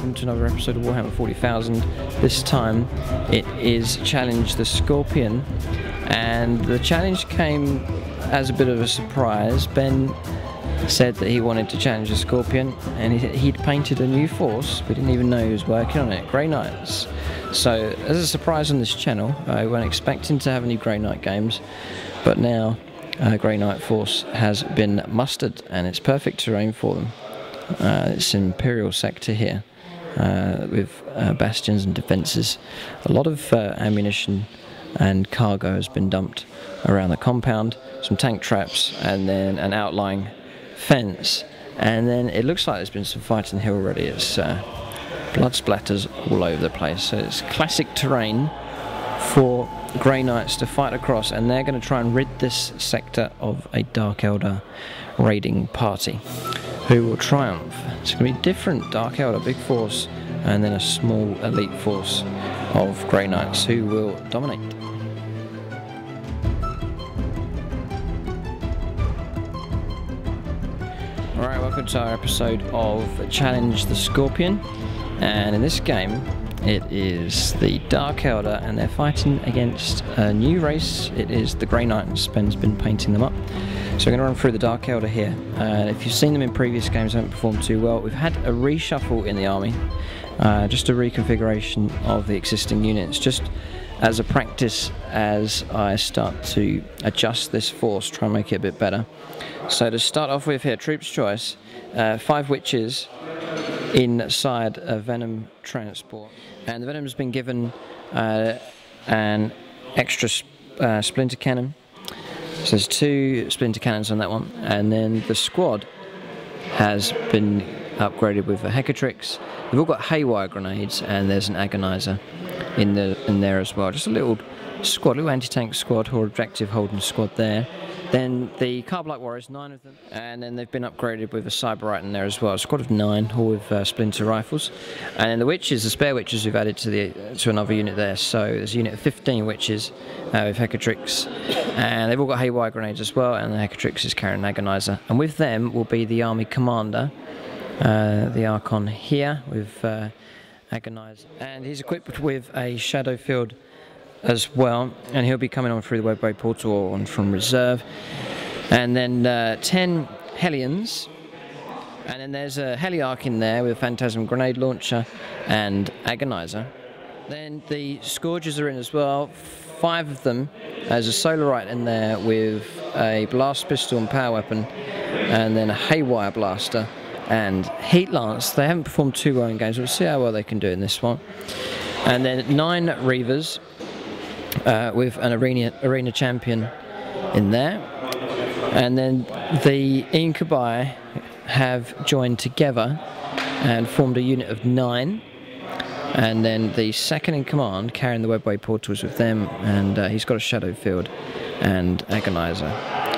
welcome to another episode of Warhammer 40,000. This time it is Challenge the Scorpion, and the challenge came as a bit of a surprise. Ben said that he wanted to challenge the Scorpion, and he'd painted a new force. We didn't even know he was working on it, Grey Knights. So as a surprise on this channel, I wasn't expecting to have any Grey Knight games, but now Grey Knight force has been mustered and it's perfect terrain for them. It's an Imperial sector here with bastions and defences. A lot of ammunition and cargo has been dumped around the compound, some tank traps and then an outlying fence, and then it looks like there's been some fighting here already. It's blood splatters all over the place, so it's classic terrain for Grey Knights to fight across, and they're going to try and rid this sector of a Dark Eldar raiding party. Who will triumph? It's going to be different. Dark Eldar, big force, and then a small elite force of Grey Knights who will dominate. Alright, welcome to our episode of Challenge the Scorpion, and in this game it is the Dark Eldar and they're fighting against a new race. It is the Grey Knights. Ben's been painting them up. So we're going to run through the Dark Eldar here. If you've seen them in previous games, they haven't performed too well. We've had a reshuffle in the army, just a reconfiguration of the existing units, just as a practice as I start to adjust this force, try and make it a bit better. So to start off with here, Troops Choice, 5 Witches inside a Venom transport. And the Venom has been given an extra splinter cannon. So there's 2 splinter cannons on that one, and then the squad has been upgraded with a Hecatrix. They've all got haywire grenades, and there's an agonizer in there as well. Just a little squad, little anti-tank squad or objective holding squad there. Then the Carbolight Warriors, 9 of them, and then they've been upgraded with a Cyberite in there as well. A squad of 9, all with splinter rifles. And then the Witches, the spare Witches, we've added to another unit there. So there's a unit of 15 Witches with Hecatrix, and they've all got haywire grenades as well, and the Hecatrix is carrying an agonizer. And with them will be the army commander, the Archon here, with agonizer, and he's equipped with a shadow field as well, and he'll be coming on through the webway portal or on from reserve. And then 10 Hellions, and then there's a Heliarch in there with a Phantasm grenade launcher and agonizer. Then the Scourgers are in as well, 5 of them. There's a Solarite in there with a blast pistol and power weapon, and then a Haywire blaster and Heat Lance. They haven't performed too well in games, we'll see how well they can do in this one. And then 9 Reavers with an arena champion in there, and then the Incubi have joined together and formed a unit of 9, and then the second in command carrying the webway portals with them, and he's got a shadow field and agonizer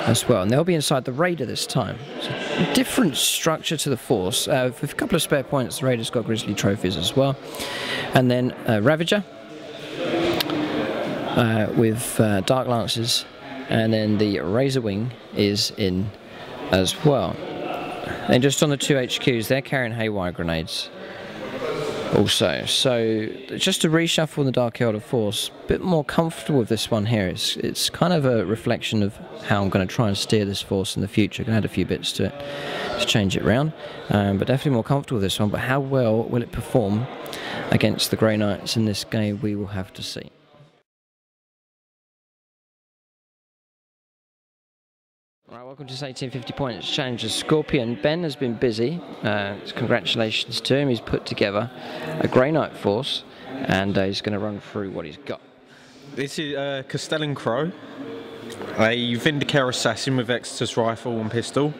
as well, and they'll be inside the Raider this time. So a different structure to the force, with a couple of spare points. The Raider's got Grizzly trophies as well, and then Ravager with Dark Lances, and then the Razor Wing is in as well. And just on the 2 HQs, they're carrying haywire grenades also. So just to reshuffle the Dark Eldar force, a bit more comfortable with this one here. It's kind of a reflection of how I'm going to try and steer this force in the future. I'm going to add a few bits to it to change it around, but definitely more comfortable with this one. But how well will it perform against the Grey Knights in this game, we will have to see. Right, welcome to 1850 Points Challenge the Scorpion. Ben has been busy. Congratulations to him. He's put together a Grey Knight force, and he's going to run through what he's got. This is Castellan Crow, a Vindicator Assassin with Exeter's rifle and pistol.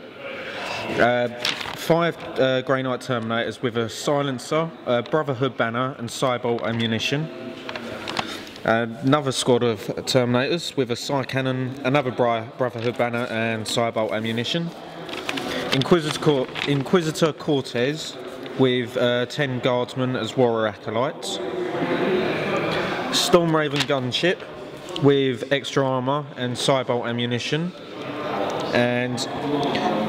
5 Grey Knight Terminators with a silencer, Brotherhood banner and Cybolt ammunition. Another squad of Terminators with a Psy Cannon, another Brotherhood banner and Cybolt ammunition. Inquisitor Cortez with 10 Guardsmen as Warrior Acolytes. Storm Raven gunship with extra armour and Cybolt ammunition. And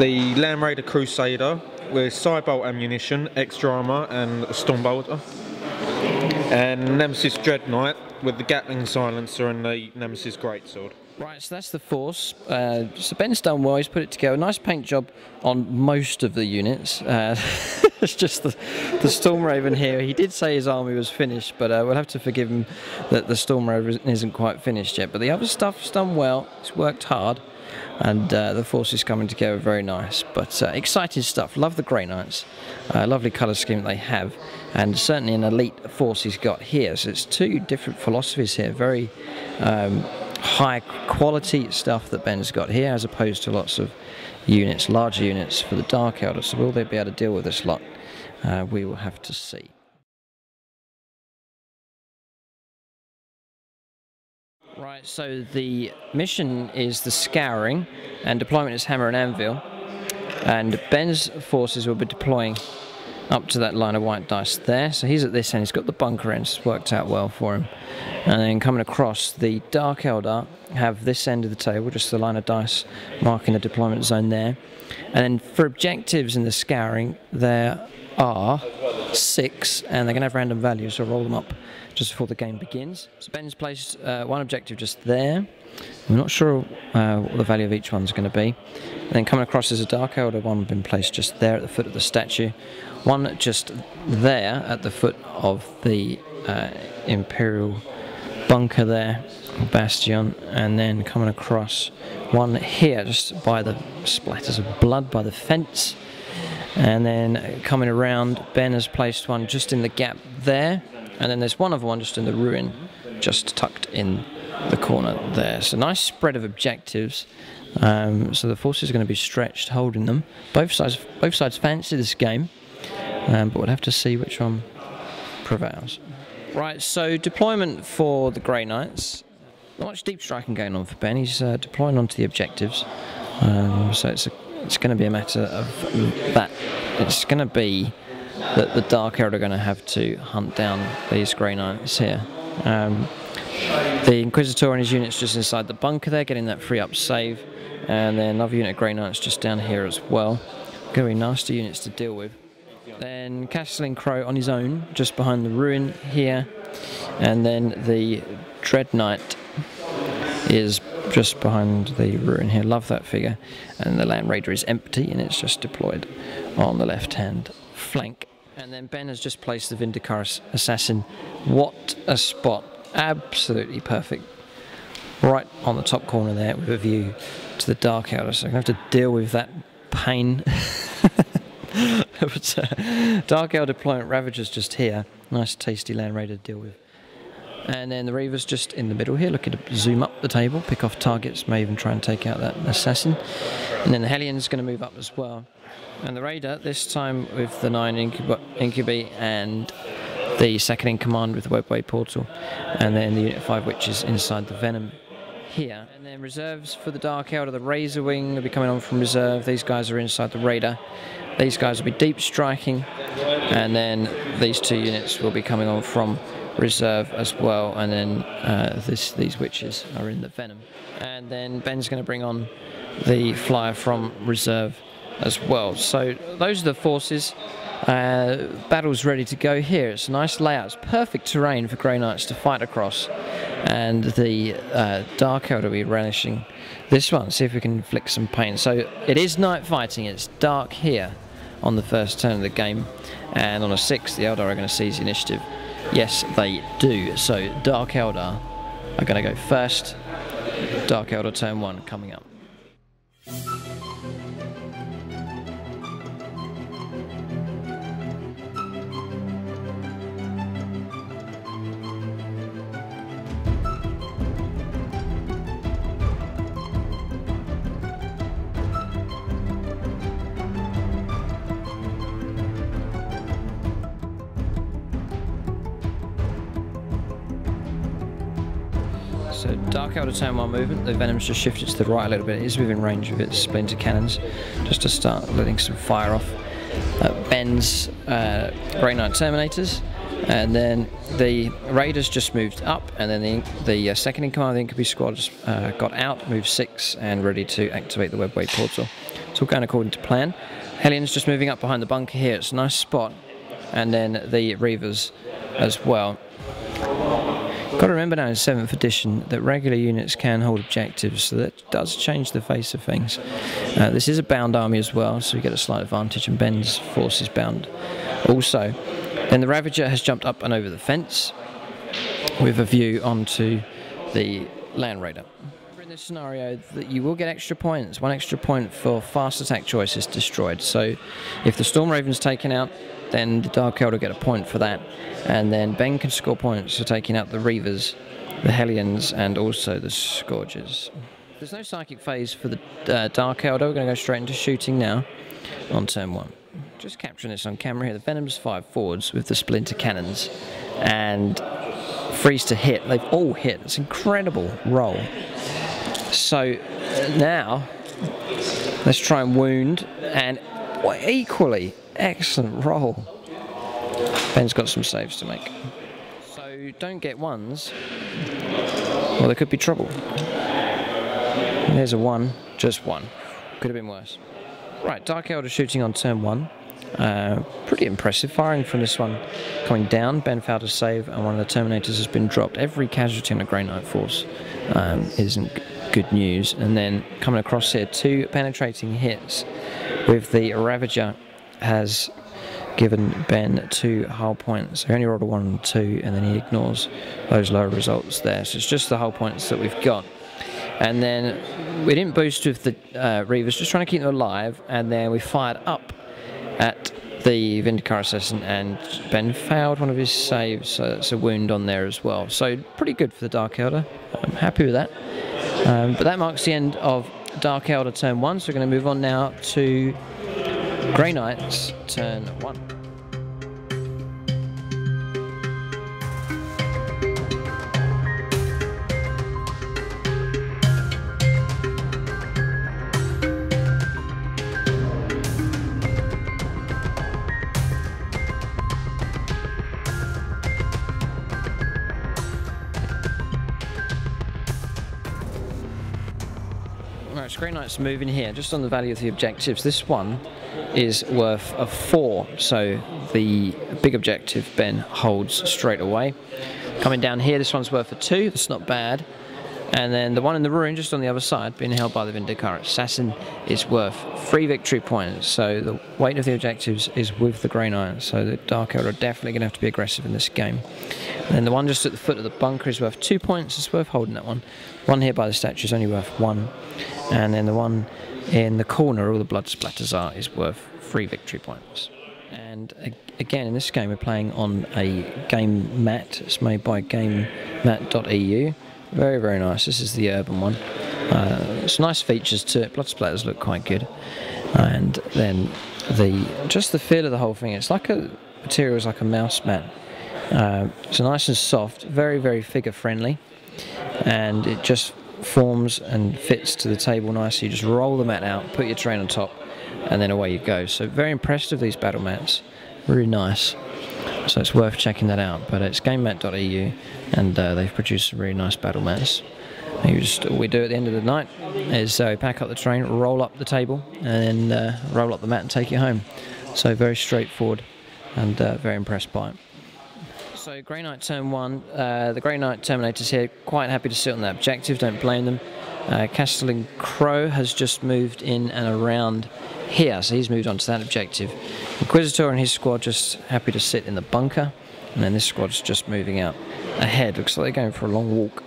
the Land Raider Crusader with Cybolt ammunition, extra armour and a Stormbolter. And Nemesis Dreadnought with the Gatling silencer and the Nemesis Greatsword. Right, so that's the force. So Ben's done well, he's put it together. Nice paint job on most of the units. It's just the Storm Raven here. He did say his army was finished, but we'll have to forgive him that the Storm Raven isn't quite finished yet. But the other stuff's done well, it's worked hard, and the force is coming together very nice. But exciting stuff, love the Grey Knights. Lovely colour scheme they have, and certainly an elite force he's got here. So it's two different philosophies here, very high quality stuff that Ben's got here, as opposed to lots of units, larger units for the Dark Eldar. So will they be able to deal with this lot? We will have to see. Right, so the mission is the Scouring, and deployment is Hammer and Anvil. And Ben's forces will be deploying up to that line of white dice there. So he's at this end, he's got the bunker end, it's worked out well for him. And then coming across, the Dark Eldar have this end of the table, just the line of dice marking the deployment zone there. And then for objectives in the Scouring, there are 6, and they're going to have random values, so roll them up just before the game begins. So Ben's placed one objective just there. I'm not sure what the value of each one's going to be. And then coming across is a Dark Eldar, one been placed just there at the foot of the statue. One just there at the foot of the Imperial bunker there, bastion, and then coming across one here just by the splatters of blood by the fence. And then coming around, Ben has placed one just in the gap there, and then there's one other one just in the ruin, just tucked in the corner there. So nice spread of objectives. So the force is going to be stretched, holding them. Both sides fancy this game, but we'll have to see which one prevails. Right, so deployment for the Grey Knights. Not much deep striking going on for Ben. He's deploying onto the objectives. So it's going to be a matter of that. It's going to be that the Dark Eldar are going to have to hunt down these Grey Knights here. The Inquisitor and his units just inside the bunker there, getting that free up save. And then another unit of Grey Knights just down here as well. Going to be nasty units to deal with. Then Castling Crow on his own, just behind the ruin here. And then the Dread Knight is just behind the ruin here. Love that figure. And the Land Raider is empty, and it's just deployed on the left-hand flank. And then Ben has just placed the Vindicar Assassin. What a spot. Absolutely perfect. Right on the top corner there with a view to the Dark Eldar. So I'm going to have to deal with that pain. But, Dark Eldar deployment Ravagers just here. Nice tasty Land Raider to deal with. And then the Reavers just in the middle here, looking to zoom up the table, pick off targets, may even try and take out that Assassin. And then the Hellion's going to move up as well. And the Raider, this time with the 9 Incubi and the second in command with the Webway Portal. And then the Unit 5 Witches inside the Venom here. And then reserves for the Dark Eldar, the Razor Wing will be coming on from reserve. These guys are inside the Raider. These guys will be deep striking. And then these 2 units will be coming on from reserve as well, and then these witches are in the Venom. And then Ben's going to bring on the flyer from reserve as well. So those are the forces. Battle's ready to go here. It's a nice layout. It's perfect terrain for Grey Knights to fight across, and the Dark Eldar will be relishing this one. See if we can inflict some pain. So it is night fighting. It's dark here on the first turn of the game, and on a 6 the Eldar are going to seize the initiative. Yes, they do. So Dark Eldar are going to go first. Dark Eldar turn 1 coming up. So Dark Eldar turn 1 movement, the Venom's just shifted to the right a little bit. It is within range of its splinter cannons, just to start letting some fire off. Ben's Grey Knight Terminators, and then the Raiders just moved up, and then the second in command of the Incubi squad just got out, moved 6, and ready to activate the Webway Portal. It's all going according to plan. Hellions just moving up behind the bunker here. It's a nice spot. And then the Reavers as well. Got to remember now in 7th edition that regular units can hold objectives, so that does change the face of things. This is a bound army as well, so we get a slight advantage, and Ben's force is bound also. Then the Ravager has jumped up and over the fence with a view onto the Land Raider. In this scenario, that you will get extra points, 1 extra point for fast attack choices destroyed. So if the Storm Raven's taken out, then the Dark Eldar get a point for that, and then Ben can score points for taking out the Reavers, the Hellions, and also the Scourges. There's no psychic phase for the Dark Eldar. We're going to go straight into shooting now on turn 1. Just capturing this on camera here. The Venoms 5 forwards with the Splinter Cannons, and freeze to hit. They've all hit. It's an incredible roll. So now let's try and wound, and equally excellent roll. Ben's got some saves to make. So don't get ones, or there could be trouble. There's a 1, just 1. Could have been worse. Right, Dark Eldar shooting on turn 1. Pretty impressive firing from this one. Coming down, Ben failed to save, and one of the Terminators has been dropped. Every casualty on the Grey Knight force isn't good news. And then coming across here, 2 penetrating hits with the Ravager has given Ben 2 hull points. He only rolled a 1 and 2, and then he ignores those lower results there. So it's just the hull points that we've got. And then we didn't boost with the Reavers, just trying to keep them alive, and then we fired up at the Vindicar Assassin, and Ben failed one of his saves, so that's a wound on there as well. So pretty good for the Dark Eldar. I'm happy with that. But that marks the end of Dark Eldar turn 1, so we're going to move on now to Grey Knights turn 1. Right, Grey Knights moving here, just on the value of the objectives. This one is worth a 4, so the big objective Ben holds straight away. Coming down here, this one's worth a 2, that's not bad. And then the one in the ruin, just on the other side, being held by the Vindicar Assassin, is worth 3 victory points. So the weight of the objectives is with the Grey Knight, so the Dark Eldar are definitely going to have to be aggressive in this game. And then the one just at the foot of the bunker is worth 2 points, it's worth holding that one. One here by the statue is only worth 1. And then the one in the corner, all the blood splatters are, is worth 3 victory points. And again, in this game, we're playing on a game mat. It's made by gamemat.eu. Very, very nice. This is the urban one. It's nice features to it. Blood splatters look quite good. And then just the feel of the whole thing. It's like a material is like a mouse mat. It's nice and soft, very, very figure friendly, and it just forms and fits to the table nicely. You just roll the mat out, put your train on top, and then away you go. So very impressed with these battle mats. Really nice. So it's worth checking that out. But it's gamemat.eu, and they've produced some really nice battle mats. All we do at the end of the night is pack up the train, roll up the table, and then roll up the mat and take it home. So very straightforward, and very impressed by it. So Grey Knight turn 1, the Grey Knight Terminators here, quite happy to sit on that objective, don't blame them. Castellan Crow has just moved in and around here, so he's moved on to that objective. Inquisitor and his squad just happy to sit in the bunker, and then this squad's just moving out ahead. Looks like they're going for a long walk.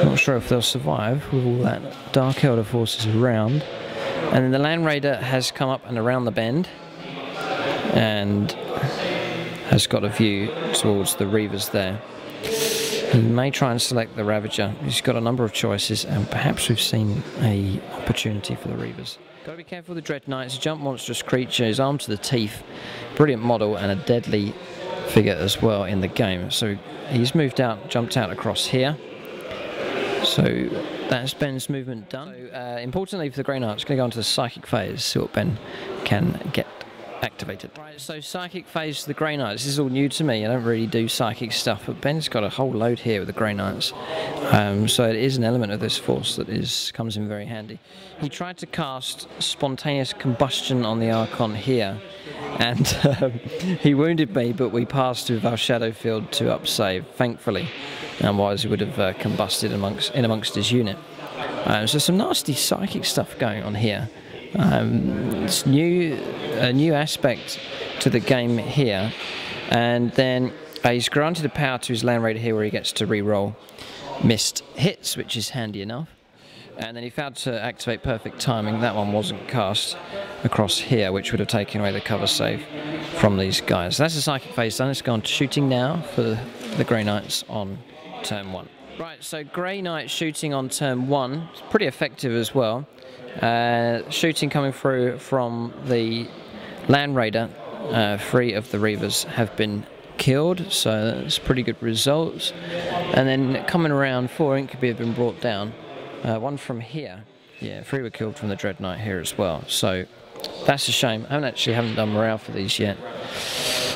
Not sure if they'll survive with all that Dark Eldar forces around. And then the Land Raider has come up and around the bend, and has got a view towards the Reavers there. He may try and select the Ravager. He's got a number of choices, and perhaps we've seen an opportunity for the Reavers. Got to be careful with the Dread Knight. It's a jump monstrous creature. He's armed to the teeth. Brilliant model and a deadly figure as well in the game. So he's moved out, jumped out across here. So that's Ben's movement done. So, importantly for the Grey Knight, it's going to go into the psychic phase, see what Ben can get activated. Right, so psychic phase of the Grey Knights. This is all new to me. I don't really do psychic stuff, but Ben's got a whole load here with the Grey Knights. So it is an element of this force that comes in very handy. He tried to cast spontaneous combustion on the Archon here, and he wounded me, but we passed with our shadow field to upsave, thankfully. Otherwise he would have combusted amongst his unit. So some nasty psychic stuff going on here. It's a new aspect to the game here, and then he's granted a power to his Land Raider here where he gets to re-roll missed hits, which is handy enough. And then he failed to activate perfect timing. That one wasn't cast across here, which would have taken away the cover save from these guys. That's the psychic phase done. Let's go on to shooting now for the Grey Knights on turn 1. Right, so Grey Knight shooting on turn 1. It's pretty effective as well. Shooting coming through from the Land Raider. 3 of the Reavers have been killed, so that's pretty good results. And then coming around, 4 Incubi have been brought down. 1 from here. Yeah, 3 were killed from the Dread Knight here as well. So that's a shame. I haven't done morale for these yet.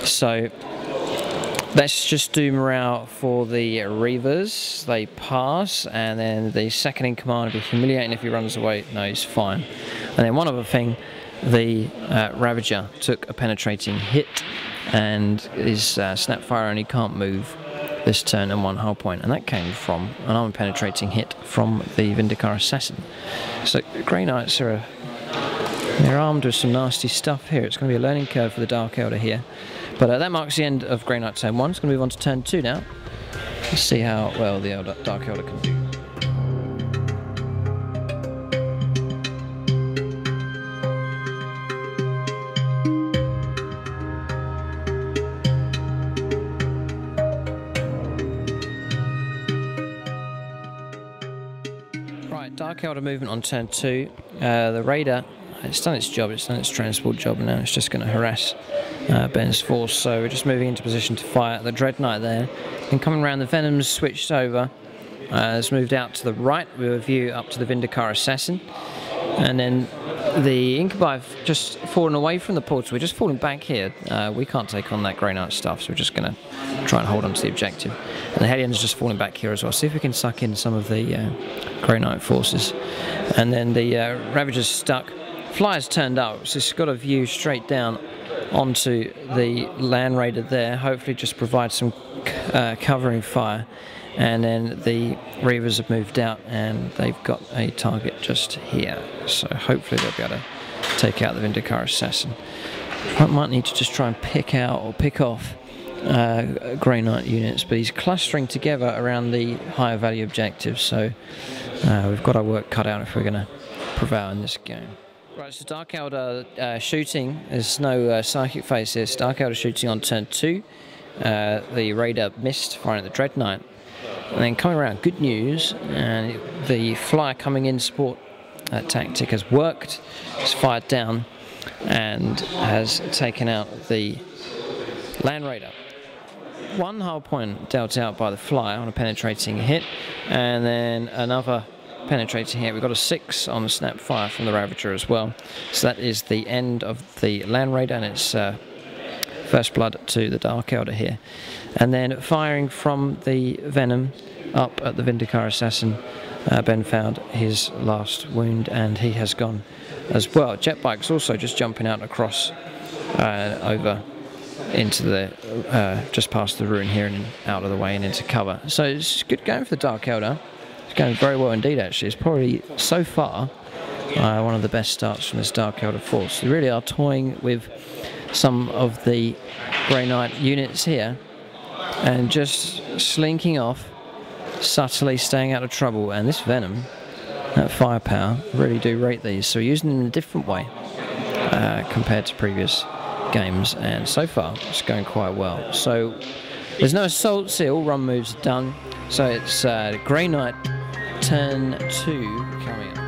So let's just do morale for the Reavers. They pass, and then the second in command will be humiliating if he runs away. No, he's fine. And then one other thing, the Ravager took a penetrating hit, and his Snapfire only can't move this turn and 1 hull point, and that came from an armor penetrating hit from the Vindicar Assassin. So Grey Knights they're armed with some nasty stuff here. It's going to be a learning curve for the Dark Elder here. But that marks the end of Grey Knight turn 1. It's going to move on to turn 2 now. Let's see how well the Dark Elder can do. Right, Dark Elder movement on turn 2. The Raider, it's done its job, it's done its transport job, and now it's just going to harass Ben's force. So we're just moving into position to fire the Dread Knight there. And coming around, the Venom's switched over. It's moved out to the right with a view up to the Vindicar Assassin. And then the Incubi have just fallen away from the portal. We're just falling back here. We can't take on that Grey Knight stuff, so we're just going to try and hold on to the objective. And the Hellions just falling back here as well. See if we can suck in some of the Grey Knight forces. And then the Ravager's stuck. Flyer's turned up, so it's got a view straight down onto the Land Raider there. Hopefully just provide some covering fire. And then the Reavers have moved out, and they've got a target just here. So hopefully they'll be able to take out the Vindicar Assassin. I might need to just try and pick out or pick off Grey Knight units, but he's clustering together around the higher value objectives. So we've got our work cut out if we're going to prevail in this game. Right, so Dark Elder shooting. There's no psychic phase here. So Dark Elder shooting on turn 2. The Raider missed, firing at the Dread Knight. And then coming around, good news, and the Flyer coming in support tactic has worked. It's fired down and has taken out the Land Raider. 1 hull point dealt out by the Flyer on a penetrating hit, and then another penetrating hit. We've got a 6 on the Snapfire from the Ravager as well. So that is the end of the Land Raider, and it's first blood to the Dark Elder here. And then firing from the Venom up at the Vindicar Assassin, Ben found his last wound, and he has gone as well. Jetbike's also just jumping out across over into the just past the ruin here and out of the way and into cover. So it's good going for the Dark Elder. It's going very well indeed, actually. It's probably so far one of the best starts from this Dark Elder force. They really are toying with some of the Grey Knight units here and just slinking off, subtly staying out of trouble. And this Venom, that firepower, really do rate these. So we're using them in a different way compared to previous games, and so far it's going quite well. So there's no assault seal, run moves are done. So it's Grey Knight turn 2 coming up.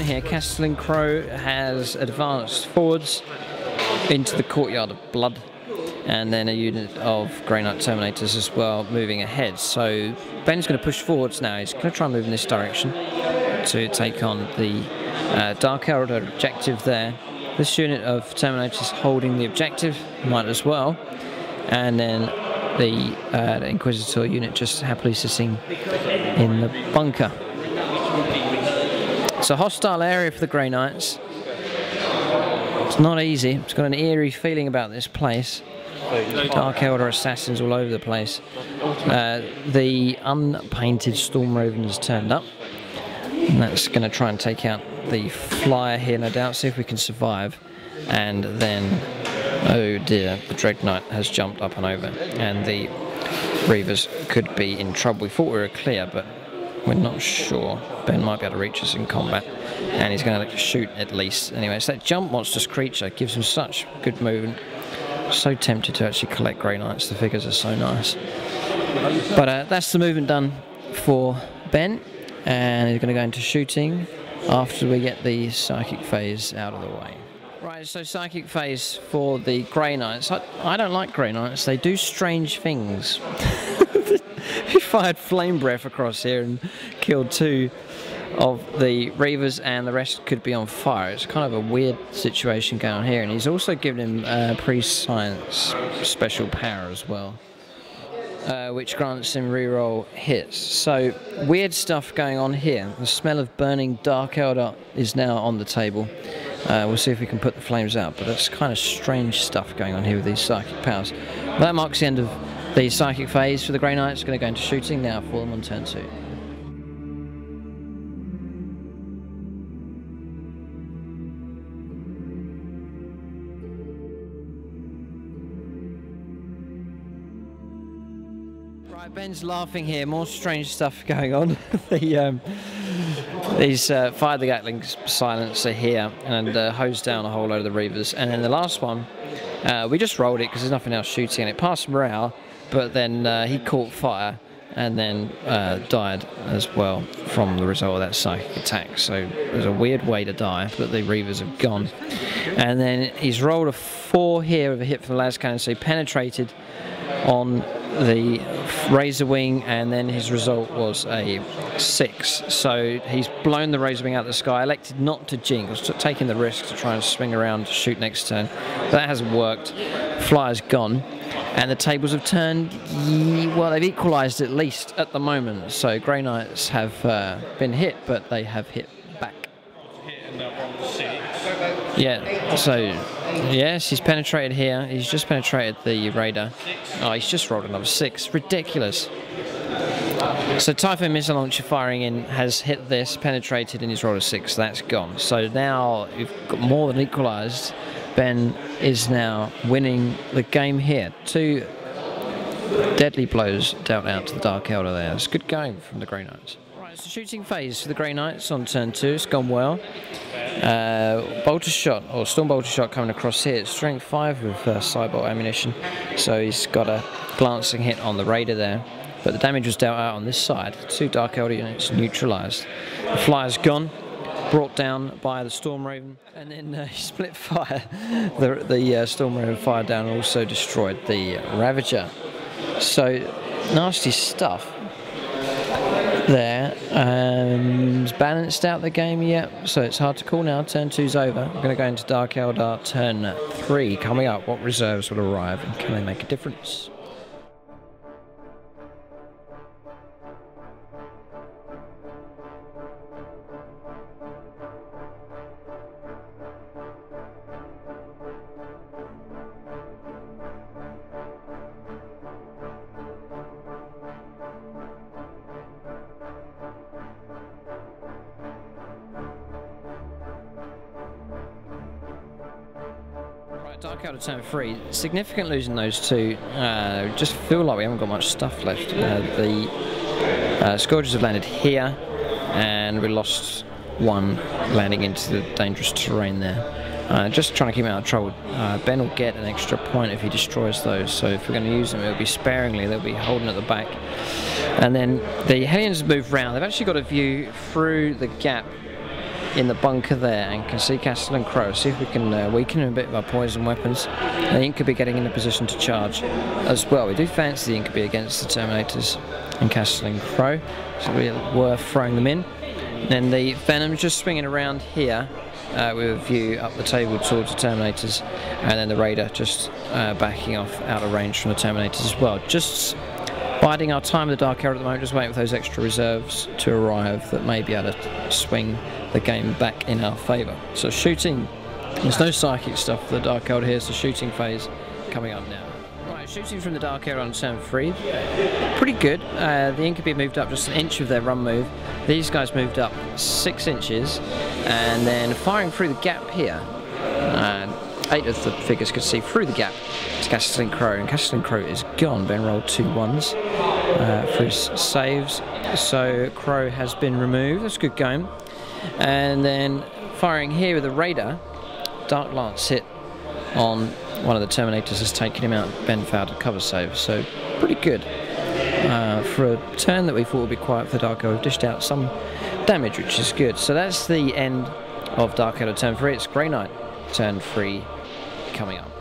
here. Castellan Crow has advanced forwards into the Courtyard of Blood, and then a unit of Grey Knight Terminators as well moving ahead. So Ben's going to push forwards now. He's going to try and move in this direction to take on the Dark Elder objective there. This unit of Terminators holding the objective, might as well, and then the Inquisitor unit just happily sitting in the bunker. It's a hostile area for the Grey Knights. It's not easy. It's got an eerie feeling about this place. Dark Elder assassins all over the place. The unpainted Storm Raven has turned up. And that's going to try and take out the flyer here, no doubt, see if we can survive. And then, oh dear, the Dread Knight has jumped up and over, and the Reavers could be in trouble. We thought we were clear, but we're not sure. Ben might be able to reach us in combat, and he's going to shoot at least. Anyway, it's that jump monstrous creature, gives him such good movement. So tempted to actually collect Grey Knights, the figures are so nice. But that's the movement done for Ben, and he's going to go into shooting after we get the psychic phase out of the way. Right, so psychic phase for the Grey Knights. I don't like Grey Knights, they do strange things. He fired flame breath across here and killed 2 of the Reavers, and the rest could be on fire. It's kind of a weird situation going on here, and he's also given him pre-science special power as well, which grants him reroll hits. So weird stuff going on here. The smell of burning Dark Elder is now on the table. We'll see if we can put the flames out, but it's kind of strange stuff going on here with these psychic powers. That marks the end of the psychic phase for the Grey Knights. Going to go into shooting now for them on turn 2. Right, Ben's laughing here. More strange stuff going on. He's fired the Gatling silencer here and hosed down a whole load of the Reavers. And then the last one, we just rolled it because there's nothing else shooting, and it passed morale, but then he caught fire and then died as well from the result of that psychic attack. So it was a weird way to die, but the Reavers have gone. And then he's rolled a 4 here with a hit from the las cannon, so he penetrated on the Razor Wing, and then his result was a 6. So he's blown the Razor Wing out of the sky, elected not to jinx, taking the risk to try and swing around to shoot next turn. That hasn't worked. Flyer's gone, and the tables have turned. Well, they've equalised at least at the moment. So Grey Knights have been hit, but they have hit back. Yeah, so yes, he's penetrated here. He's just penetrated the radar. Oh, he's just rolled another 6. Ridiculous. So Typhoon missile launcher firing in has hit this, penetrated, and he's rolled a 6. That's gone. So now you've got more than equalised. Ben is now winning the game here. 2 deadly blows dealt out to the Dark Elder there. It's good going from the Grey Knights. Right, it's the shooting phase for the Grey Knights on turn 2. It's gone well. Bolter shot, or Storm Bolter shot coming across here. It's strength 5 with Cybolt ammunition, so he's got a glancing hit on the Raider there, but the damage was dealt out on this side. 2 Dark Elder units neutralised. The Flyer's gone, brought down by the Storm Raven, and then he split fire. The Storm Raven fired down and also destroyed the Ravager. So nasty stuff there. It's balanced out the game yet, so it's hard to call now. Turn 2's over. We're going to go into Dark Eldar turn 3. Coming up, what reserves will arrive and can they make a difference? Dark Elder turn 3, significant losing those 2. Just feel like we haven't got much stuff left. The Scourges have landed here, and we lost 1 landing into the dangerous terrain there. Just trying to keep him out of trouble. Ben will get an extra point if he destroys those, so if we're going to use them, it'll be sparingly. They'll be holding at the back. And then the Hellions move round. They've actually got a view through the gap in the bunker there and can see Castle and Crow. See if we can weaken a bit of our poison weapons. The Ink could be getting in a position to charge as well. We do fancy the Ink could be against the Terminators and Castle and Crow, so we're worth throwing them in. Then the Venom's just swinging around here with a view up the table towards the Terminators, and then the Raider just backing off out of range from the Terminators as well. Just biding our time with the Dark Elder at the moment, just waiting for those extra reserves to arrive that may be able to swing the game back in our favour. So shooting, there's no psychic stuff for the Dark Elder here, so shooting phase coming up now. Right, shooting from the Dark Elder on turn 3, pretty good. The Incubi moved up just an inch with their run move. These guys moved up 6 inches, and then firing through the gap here. 8 of the figures could see through the gap to Castle and Crow, and Castle and Crow is gone. Ben rolled 2 1s for his saves, so Crow has been removed. That's good going. And then firing here with the Raider, Dark Lance hit on one of the Terminators, has taken him out. Ben failed a cover save, so pretty good. For a turn that we thought would be quiet for Dark Elder, we've dished out some damage, which is good. So that's the end of Dark Elder turn 3. It's Grey Knight turn 3 coming up.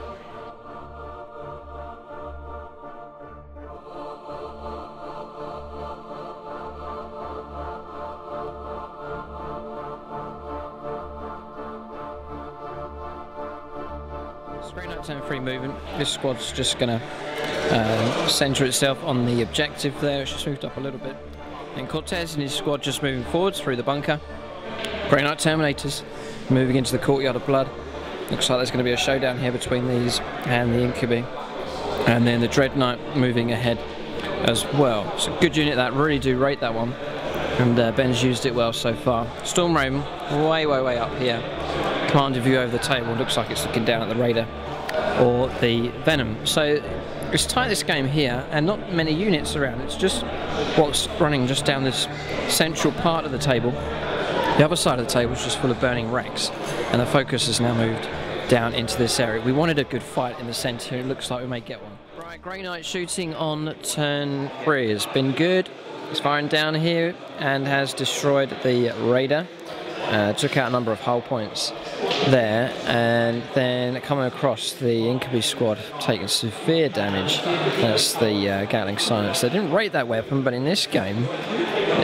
Grey Knight turn 3 movement. This squad's just going to centre itself on the objective there. It's just moved up a little bit. And Cortez and his squad just moving forwards through the bunker. Grey Knight Terminators moving into the Courtyard of Blood. Looks like there's going to be a showdown here between these and the Incubi. And then the Dread Knight moving ahead as well. It's a good unit that, really do rate that one. And Ben's used it well so far. Storm Raven, way up here. Commanding view over the table. Looks like it's looking down at the Raider or the Venom. So it's tight, this game here, and not many units around. It's just what's running just down this central part of the table. The other side of the table is just full of burning wrecks, and the focus has now moved down into this area. We wanted a good fight in the centre. It looks like we may get one. Right, Grey Knight shooting on turn 3 has been good. He's firing down here and has destroyed the Raider. Took out a number of hull points there, and then coming across the Incubi squad, taking severe damage. That's the Gatling Silence. They didn't rate that weapon, but in this game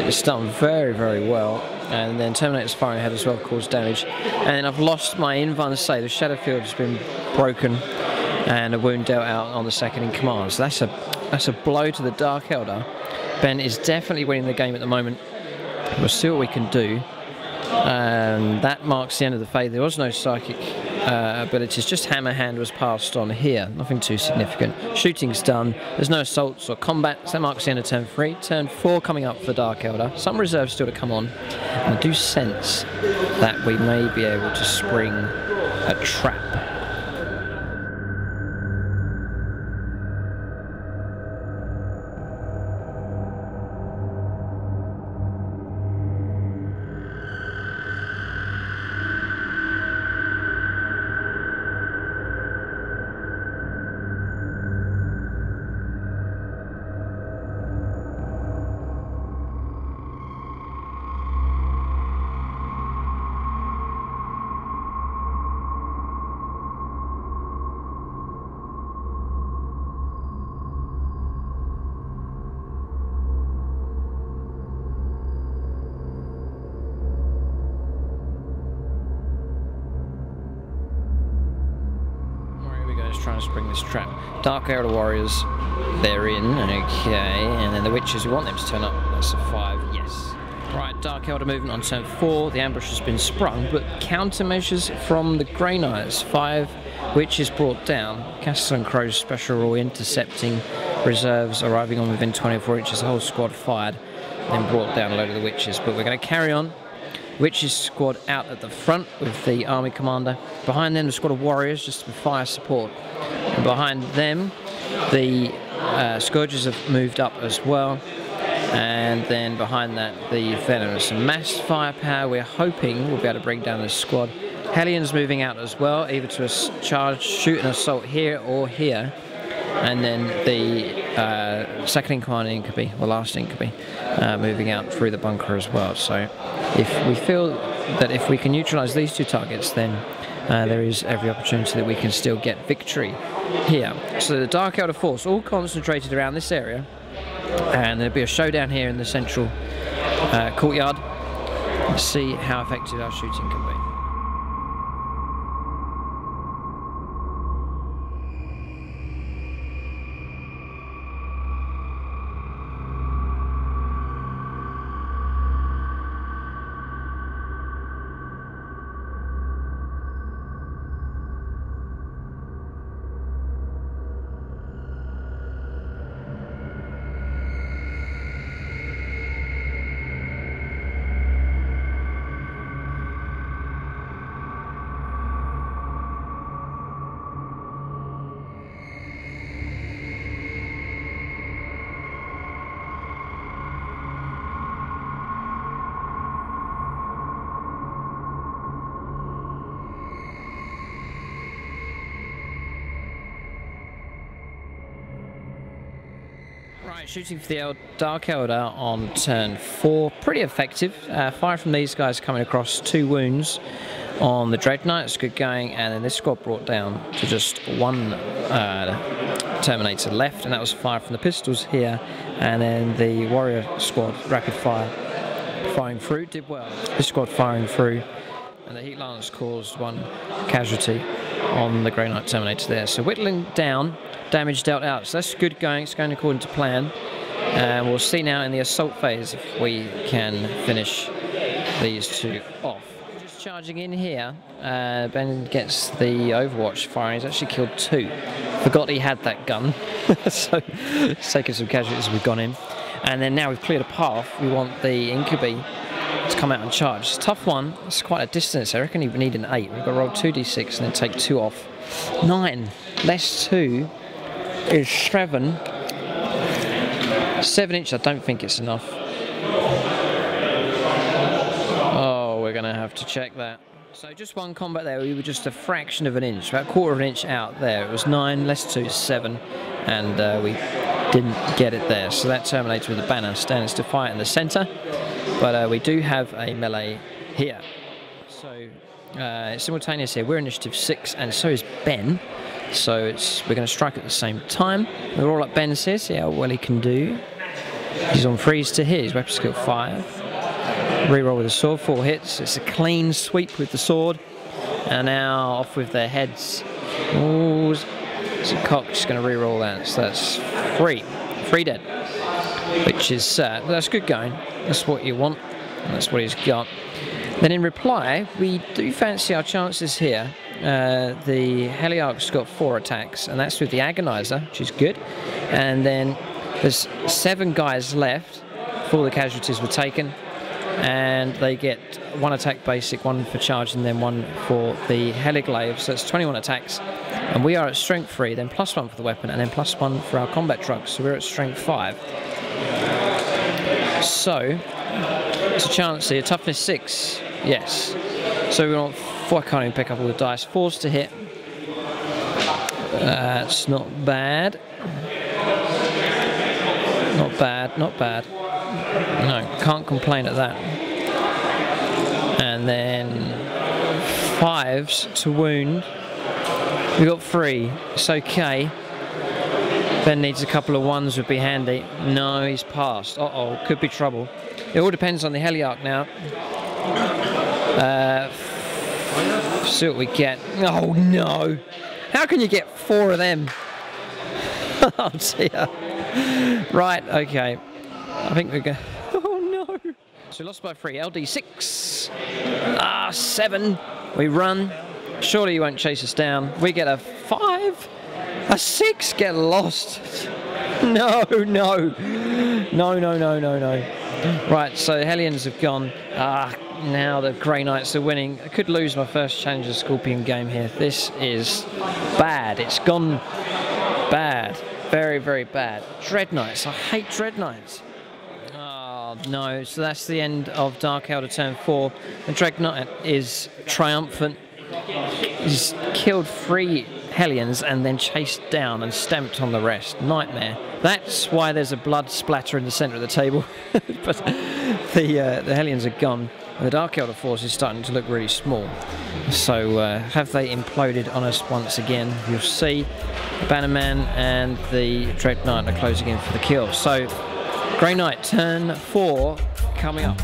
it's done very well. And then Terminator's firing ahead as well, caused damage. And I've lost my Invuln save. The Shadow Field has been broken, and a wound dealt out on the second in command. So that's a blow to the Dark Elder. Ben is definitely winning the game at the moment. We'll see what we can do. That marks the end of the phase. There was no psychic abilities, just Hammer Hand was passed on here. Nothing too significant. Shooting's done. There's no assaults or combat, so that marks the end of turn 3. Turn 4 coming up for Dark Elder. Some reserves still to come on. And I do sense that we may be able to spring a trap. Trying to spring this trap. Dark Elder Warriors, they're in, okay, and then the Witches, we want them to turn up. That's a 5, yes. Right, Dark Elder movement on turn 4. The ambush has been sprung, but countermeasures from the Grey Knights. 5 Witches brought down. Castle and Crow's special rule intercepting reserves arriving on within 24 inches. The whole squad fired, then brought down a load of the Witches, but we're going to carry on. Witches squad out at the front with the army commander. Behind them, the squad of warriors just for fire support. And behind them, the Scourges have moved up as well. And then behind that, the Venomous. Mass firepower, we're hoping we'll be able to bring down this squad. Hellions moving out as well, either to charge, shoot an assault here or here. And then the second in command Incubi, or last Incubi, moving out through the bunker as well. So if we feel that if we can neutralise these two targets, then there is every opportunity that we can still get victory here. So the Dark Elder force all concentrated around this area, and there'll be a showdown here in the central courtyard. Let's see how effective our shooting can be. Right, shooting for the Dark Elder on turn 4, pretty effective. Fire from these guys coming across, 2 wounds on the Dreadnought, it's good going, and then this squad brought down to just 1 Terminator left, and that was fire from the pistols here, and then the Warrior squad rapid fire firing through, did well. This squad firing through, and the Heat Lance caused 1 casualty on the Grey Knight Terminator there. So whittling down, damage dealt out. So that's good going, it's going according to plan. We'll see now in the assault phase if we can finish these 2 off. Just charging in here, Ben gets the Overwatch firing. He's actually killed 2. Forgot he had that gun, so it's taken some casualties as we've gone in. And then now we've cleared a path, we want the Incubi to come out and charge. It's a tough one, it's quite a distance. I reckon we need an 8. We've got to roll 2d6 and then take 2 off. 9 less 2 is 7. 7 inch, I don't think it's enough. Oh, we're going to have to check that. So just 1 combat there, we were just a fraction of an inch, about 1/4 of an inch out there. It was 9 less 2 is 7, and we didn't get it there. So that Terminator with the banner stands to fight in the centre, but we do have a melee here. So simultaneous here, we're initiative 6 and so is Ben. So we're going to strike at the same time. We're all up Ben's here, see how well he can do. He's on freeze to hit, his weapon skill 5. Reroll with the sword, 4 hits. It's a clean sweep with the sword. And now off with their heads. Ooh, so Cock's going to reroll that. So that's 3. 3 dead. Which is that's good going. That's what you want. And that's what he's got. Then in reply, we do fancy our chances here. The Heliarch's got 4 attacks, and that's with the Agonizer, which is good. And then there's 7 guys left before the casualties were taken, and they get 1 attack basic, 1 for charge, and then 1 for the Heliglaive. So it's 21 attacks, and we are at strength 3, then +1 for the weapon, and then +1 for our combat trucks. So we're at strength 5. So it's a chance here. Toughness 6, yes. So we want 4. I can't even pick up all the dice. 4s to hit. That's not bad. Not bad, not bad. No, can't complain at that. And then 5s to wound. We got 3. It's okay. Ben needs a couple of 1s, would be handy. No, he's passed. Uh-oh, could be trouble. It all depends on the Heliarch now. See what we get. Oh no! How can you get 4 of them? Oh dear. Right, okay. I think we're going. Oh no! So we lost by 3. LD 6. 7. We run. Surely you won't chase us down. We get a 5. A 6. Get lost. No, no. No, no, no, no, no. Right, so the Hellions have gone. Now the Grey Knights are winning. I could lose my first Challenger Scorpion game here. This is bad. It's gone bad. Very, very bad. Dreadnoughts. I hate Dreadnoughts. Oh, no. So that's the end of Dark Elder turn 4. The Dreadnought is triumphant. He's killed 3 Hellions and then chased down and stamped on the rest. Nightmare. That's why there's a blood splatter in the centre of the table. But the Hellions are gone. and the Dark Elder force is starting to look really small. So have they imploded on us once again? You'll see the Bannerman and the Dread Knight are closing in for the kill. So Grey Knight turn 4 coming up.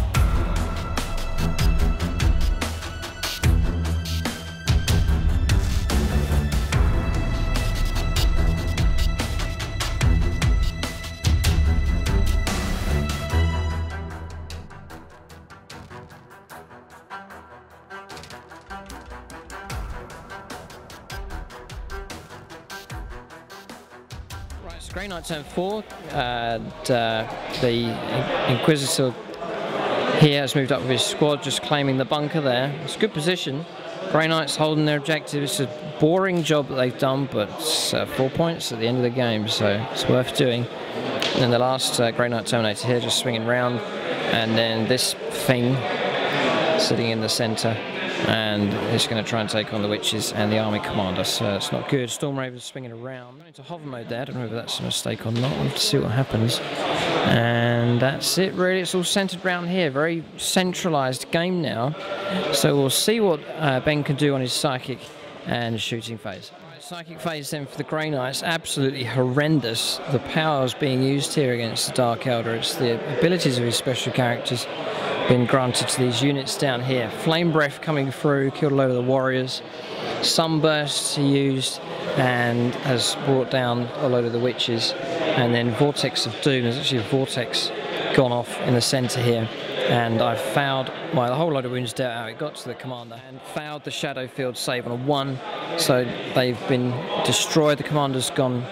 Grey Knight turn 4, and the Inquisitor here has moved up with his squad, just claiming the bunker there. It's a good position. Grey Knight's holding their objective. It's a boring job that they've done, but it's 4 points at the end of the game, so it's worth doing. And then the last Grey Knight Terminator here, just swinging round, and then this thing sitting in the centre, and it's going to try and take on the Witches and the Army Commander, so it's not good. Stormraven's swinging around. Into hover mode there. I don't know whether that's a mistake or not. We'll have to see what happens. And that's it, really. It's all centred around here. Very centralised game now. So we'll see what Ben can do on his Psychic and shooting phase. Psychic phase then for the Grey Knights, absolutely horrendous. The powers being used here against the Dark Elder. It's the abilities of his special characters been granted to these units down here. Flame Breath coming through, killed a load of the warriors. Sunbursts he used and has brought down a load of the Witches. And then Vortex of Doom, there's actually a Vortex gone off in the centre here. And I've fouled, well, a whole load of wounds dealt out. It got to the commander and fouled the Shadow Field save on a 1. So they've been destroyed. The commander's gone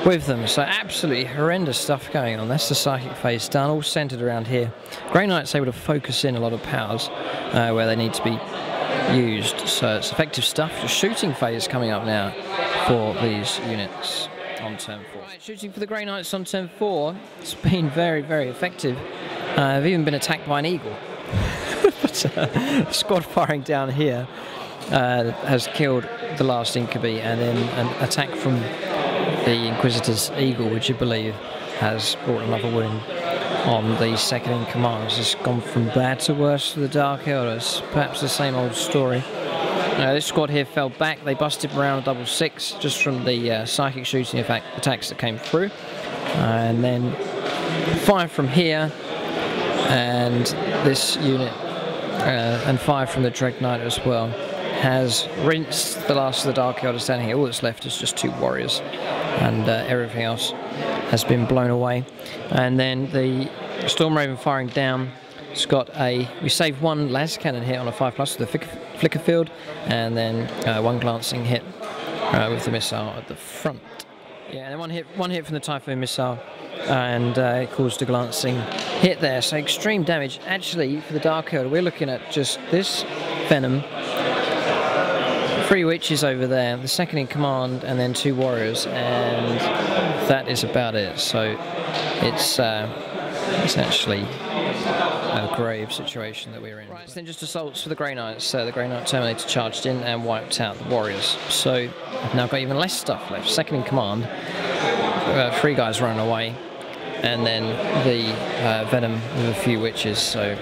with them. So absolutely horrendous stuff going on. That's the Psychic phase done, all centred around here. Grey Knight's able to focus in a lot of powers where they need to be used. So it's effective stuff. The shooting phase coming up now for these units on turn 4. Right, shooting for the Grey Knights on turn 4. It's been very, very effective. I've even been attacked by an eagle. But squad firing down here has killed the last Incubi, and then an attack from the Inquisitor's eagle, which you believe has brought another wound on the second in command. It's just gone from bad to worse for the Dark Elders. Perhaps the same old story. This squad here fell back. They busted around a 6-6 just from the Psychic shooting attacks that came through. And then 5 from here, and this unit, and 5 from the Dread Knight as well, has rinsed the last of the Dark Elders down here. All that's left is just 2 warriors, and everything else has been blown away. And then the Stormraven firing down. It's got we saved 1 las cannon hit on a 5+ with the flicker field, and then 1 glancing hit with the missile at the front. Yeah, and then one hit from the Typhoon missile, and it caused a glancing hit there. So extreme damage. Actually, for the Dark Elder, we're looking at just this Venom, 3 Witches over there, the second in command, and then 2 warriors, and that is about it. So it's actually a grave situation that we're in. Right, then just assaults for the Grey Knights. The Grey Knight Terminator charged in and wiped out the warriors. So I've now got even less stuff left. Second in command, 3 guys running away, and then the Venom with a few Witches. So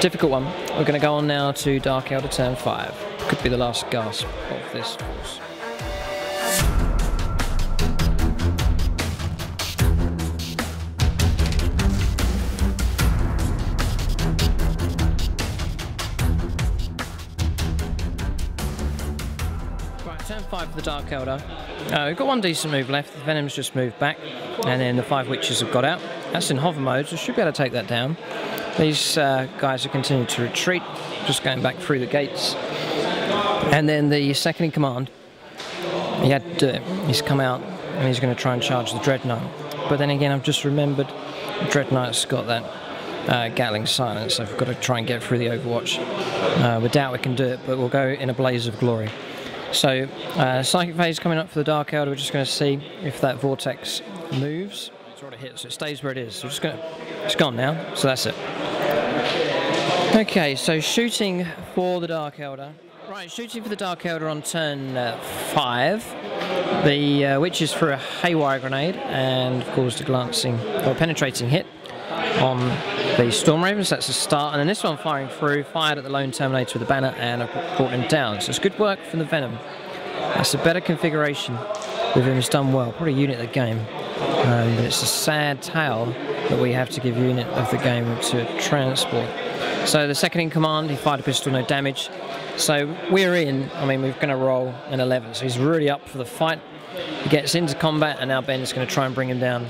difficult one. We're going to go on now to Dark Elder turn 5. Could be the last gasp of this force. Right, turn 5 for the Dark Elder. We've got 1 decent move left. The Venom's just moved back, and then the 5 Witches have got out. That's in hover mode, so should be able to take that down. These guys are continuing to retreat, just going back through the gates. And then the second in command, he had to do it. He's come out and he's going to try and charge the Dread Knight. But then again, I've just remembered the Dread Knight's got that Gatling silence, so we've got to try and get through the Overwatch. We doubt we can do it, but we'll go in a blaze of glory. So, Psychic phase coming up for the Dark Elder. We're just going to see if that Vortex moves. It's already hit, so it stays where it is. So we're just going to, it's gone now, so that's it. Okay, so shooting for the Dark Elder. Right, shooting for the Dark Elder on turn 5. The Witches threw a haywire grenade and caused a glancing or penetrating hit. on the Storm Ravens. That's a start, and then this one firing through, fired at the lone Terminator with the banner, and I've brought him down. So it's good work from the Venom. That's a better configuration with him. It's done well. Probably unit of the game, but it's a sad tale that we have to give unit of the game to transport. So the second in command, he fired a pistol, no damage. So we're in. I mean, we're going to roll an 11. So he's really up for the fight. He gets into combat, and now Ben's going to try and bring him down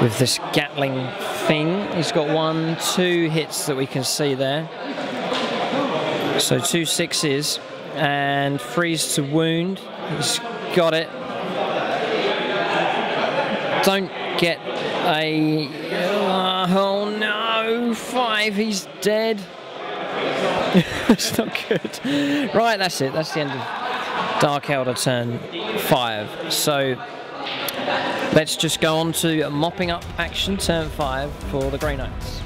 with this Gatling thing. He's got 1, 2 hits that we can see there. So 2 6s and freeze to wound. He's got it. Don't get a... oh no, 5, he's dead. It's not good. Right, that's it. That's the end of Dark Eldar turn 5. So let's just go on to mopping up action turn 5 for the Grey Knights.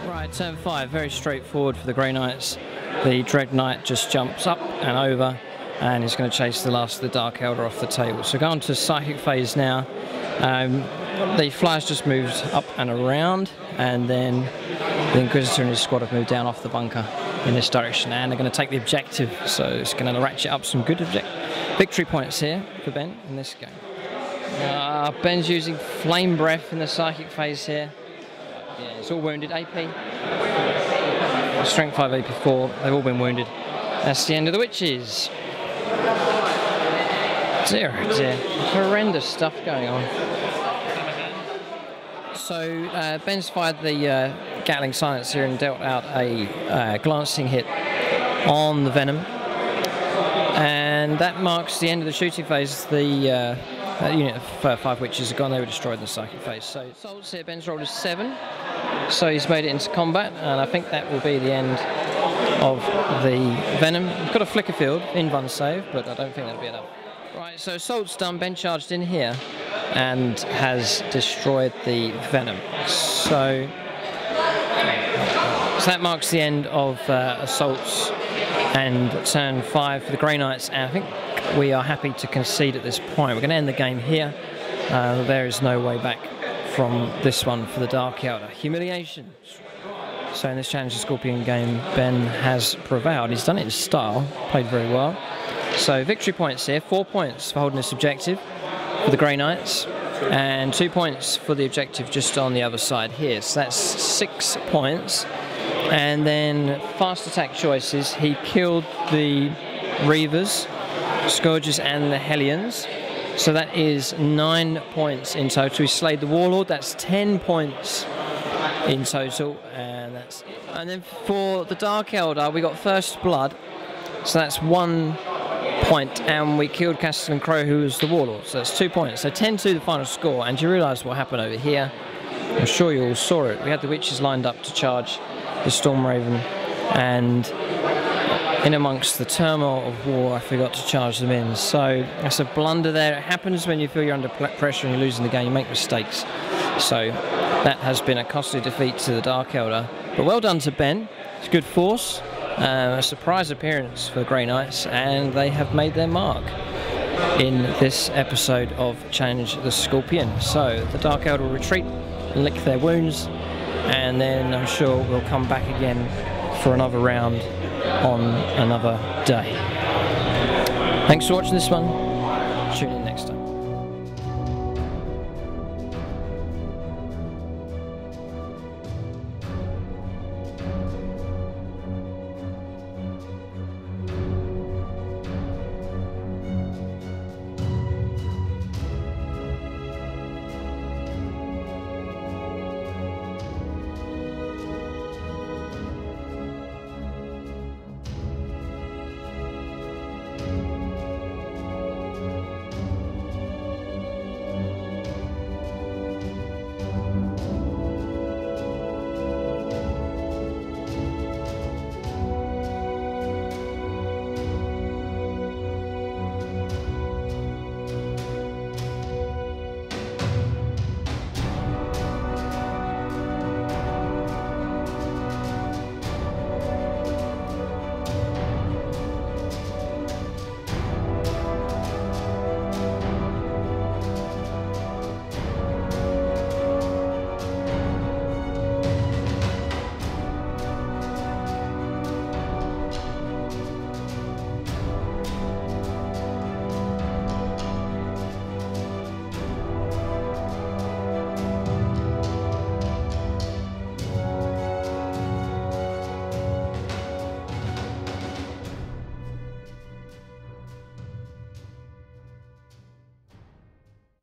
Right, turn 5, very straightforward for the Grey Knights. The Dread Knight just jumps up and over, and is going to chase the last of the Dark Eldar off the table. So go on to Psychic phase now. The Flyers just moved up and around, and then the Inquisitor and his squad have moved down off the bunker in this direction, and they're going to take the objective. So it's going to ratchet up some good victory points here for Ben in this game. Ben's using Flame Breath in the Psychic phase here. Yeah, it's all wounded. AP. Strength 5, AP 4. They've all been wounded. That's the end of the Witches. Dear, dear. Horrendous stuff going on. So Ben's fired the Gatling silencer and dealt out a glancing hit on the Venom. And that marks the end of the shooting phase. The unit of 5 Witches are gone. They were destroyed in the Psychic phase. So assaults here, Ben's rolled a 7. So he's made it into combat, and I think that will be the end of the Venom. We've got a flicker field in Vun save, but I don't think that'll be enough. Right, so assault's done. Ben charged in here and has destroyed the Venom. So that marks the end of assaults and turn 5 for the Grey Knights, and I think we are happy to concede at this point. We're going to end the game here. There is no way back from this one for the Dark Eldar. Humiliation. So in this Challenge the Scorpion game, Ben has prevailed. He's done it in style, played very well. So victory points here, 4 points for holding this objective for the Grey Knights, and 2 points for the objective just on the other side here. So that's 6 points. And then fast attack choices, he killed the Reavers, Scourges and the Hellions. So that is 9 points in total. He slayed the Warlord, that's 10 points in total. And then for the Dark Eldar, we got First Blood, so that's 1 point, and we killed Castellan Crow, who was the Warlord, so that's 2 points. So 10-2 the final score, and you realise what happened over here. I'm sure you all saw it. We had the Witches lined up to charge the Storm Raven, and in amongst the turmoil of war, I forgot to charge them in. So that's a blunder there. It happens when you feel you're under pressure and you're losing the game. You make mistakes. So that has been a costly defeat to the Dark Eldar. But well done to Ben. It's good force. A surprise appearance for the Grey Knights, and they have made their mark in this episode of Challenge the Scorpion. So the Dark Eldar will retreat and lick their wounds, and then I'm sure we'll come back again for another round on another day. Thanks for watching this one.